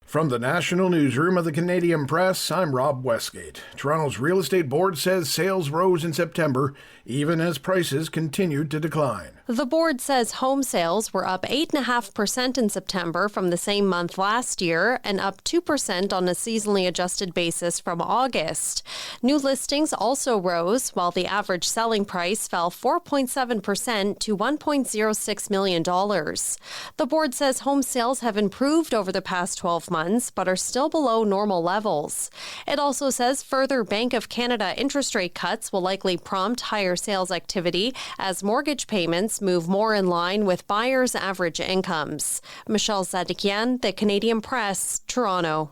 From the National Newsroom of the Canadian Press, I'm Rob Westgate. Toronto's real estate board says sales rose in September, even as prices continued to decline. The board says home sales were up 8.5% in September from the same month last year and up 2% on a seasonally adjusted basis from August. New listings also rose, while the average selling price fell 4.7% to $1.06 million. The board says home sales have improved over the past 12 months, but are still below normal levels. It also says further Bank of Canada interest rate cuts will likely prompt higher sales activity as mortgage payments move more in line with buyers' average incomes. Michelle Zadikian, The Canadian Press, Toronto.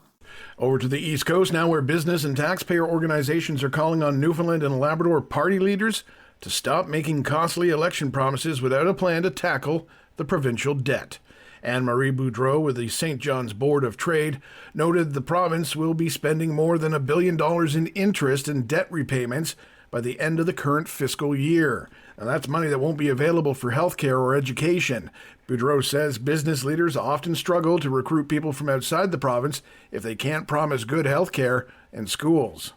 Over to the East Coast now, where business and taxpayer organizations are calling on Newfoundland and Labrador party leaders to stop making costly election promises without a plan to tackle the provincial debt. Anne-Marie Boudreau with the St. John's Board of Trade noted the province will be spending more than $1 billion in interest and debt repayments by the end of the current fiscal year. Now, that's money that won't be available for healthcare or education. Boudreau says business leaders often struggle to recruit people from outside the province if they can't promise good healthcare and schools.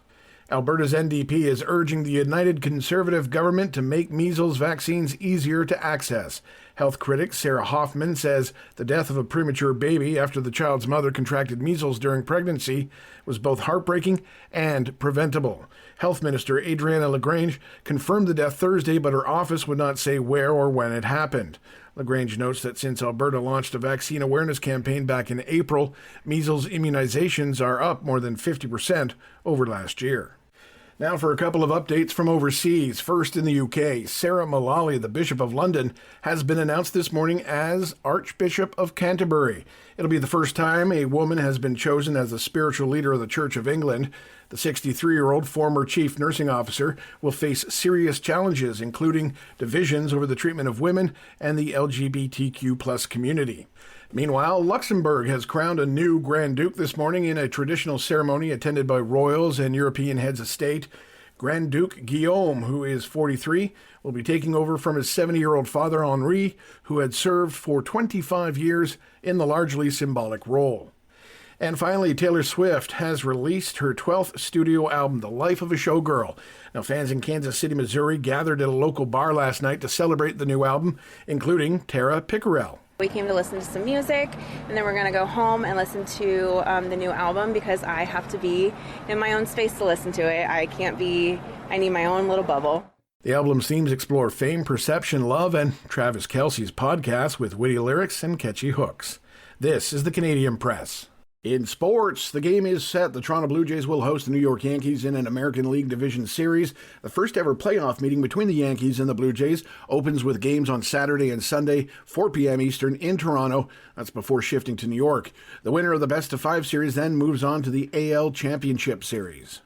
Alberta's NDP is urging the United Conservative government to make measles vaccines easier to access. Health critic Sarah Hoffman says the death of a premature baby after the child's mother contracted measles during pregnancy was both heartbreaking and preventable. Health Minister Adriana LaGrange confirmed the death Thursday, but her office would not say where or when it happened. LaGrange notes that since Alberta launched a vaccine awareness campaign back in April, measles immunizations are up more than 50% over last year. Now for a couple of updates from overseas. First, in the UK, Sarah Mullally, the Bishop of London, has been announced this morning as Archbishop of Canterbury. It'll be the first time a woman has been chosen as the spiritual leader of the Church of England. The 63-year-old former chief nursing officer will face serious challenges, including divisions over the treatment of women and the LGBTQ+ community. Meanwhile, Luxembourg has crowned a new Grand Duke this morning in a traditional ceremony attended by royals and European heads of state. Grand Duke Guillaume, who is 43, will be taking over from his 70-year-old father Henri, who had served for 25 years in the largely symbolic role. And finally, Taylor Swift has released her 12th studio album, The Life of a Showgirl. Now, fans in Kansas City, Missouri gathered at a local bar last night to celebrate the new album, including Tara Pickerel. We came to listen to some music, and then we're going to go home and listen to the new album because I have to be in my own space to listen to it. I need my own little bubble. The album's themes explore fame, perception, love, and Travis Kelce's podcast with witty lyrics and catchy hooks. This is the Canadian Press. In sports, the game is set. The Toronto Blue Jays will host the New York Yankees in an American League Division Series. The first ever playoff meeting between the Yankees and the Blue Jays opens with games on Saturday and Sunday, 4 p.m. Eastern in Toronto. That's before shifting to New York. The winner of the best-of-5 series then moves on to the AL Championship Series.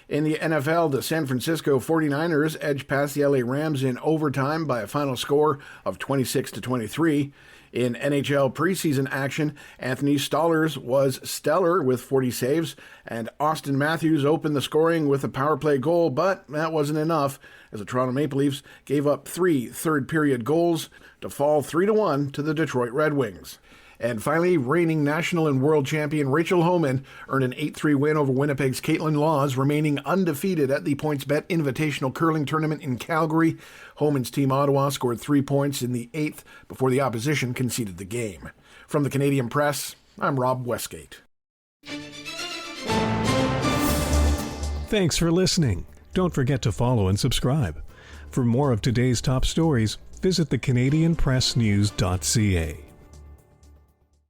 In the NFL, the San Francisco 49ers edged past the LA Rams in overtime by a final score of 26-23. In NHL preseason action, Anthony Stollers was stellar with 40 saves, and Austin Matthews opened the scoring with a power play goal, but that wasn't enough as the Toronto Maple Leafs gave up 3 third-period goals to fall 3-1 to the Detroit Red Wings. And finally, reigning national and world champion Rachel Homan earned an 8-3 win over Winnipeg's Caitlin Laws, remaining undefeated at the PointsBet Invitational Curling Tournament in Calgary. Homan's team Ottawa scored 3 points in the 8th before the opposition conceded the game. From the Canadian Press, I'm Rob Westgate. Thanks for listening. Don't forget to follow and subscribe. For more of today's top stories, visit thecanadianpressnews.ca.